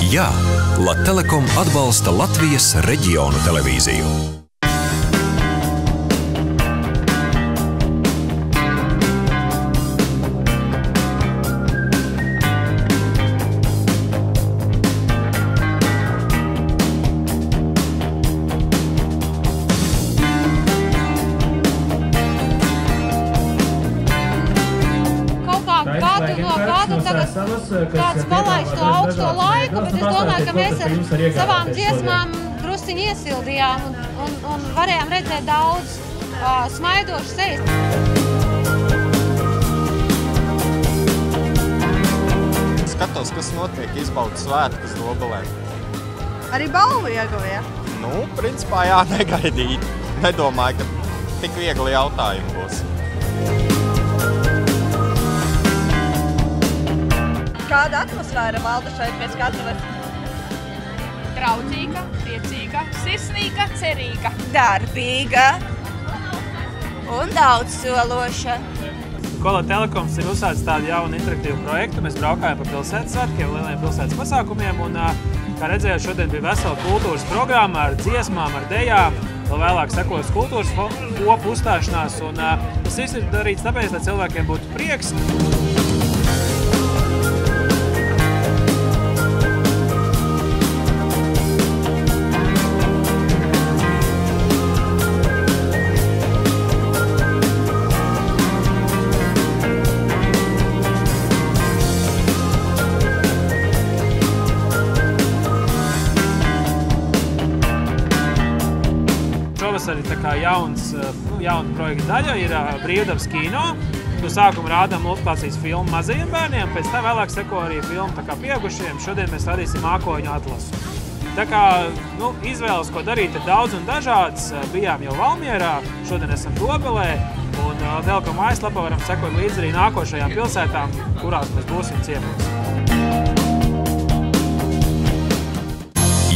Jā, Latelekom atbalsta Latvijas reģionu televīziju. Gadu tagad kāds palaiž to augsto laiku, bet es domāju, ka mēs ar savām dziesmām drusciņi iesildījām un varējām redzēt daudz smaidošu sejas. Skatos, kas notiek, izbaudu svētkus Dobelē. Arī balvu ieguva, ja? Nu, principā jā, negaidīt. Nedomāju, ka tik viegli jautājumi būs. Kāda atmosfēra valda šeit pēc skatuves? Draudzīga, priecīga, sirsnīga, cerīga. Darbīga un daudzsološa. Ko Latelekoms ir uzsācis tādu jaunu interaktīvu projektu. Mēs braukājam pa pilsētas svētkiem, lieliem pilsētas pasākumiem un, kā redzējāt, šodien bija vesela kultūras programma ar dziesmām, ar dejām. Vēl vēlāk sekos kultūras kopu uzstāšanās un tas viss ir darīts tāpēc, lai cilvēkiem būtu prieks. Šovasar ir tā kā jauna projekta daļa, ir Brīvdabas kino. No sākuma rādām multiplikācijas filmu mazajiem bērniem, pēc tā vēlāk seko arī filmu tā kā pieaugušajiem. Šodien mēs rādīsim Mākoņu atlasu. Tā kā izvēles, ko darīt, ir daudz un dažādas. Bijām jau Valmierā, šodien esam Dobelē. Un Latelekom mājaslapā varam sekot līdzi arī nākošajām pilsētām, kurās mēs būsim ciemos.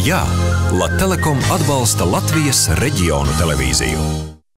Jā, Latelekom atbalsta Latvijas reģionu televīziju.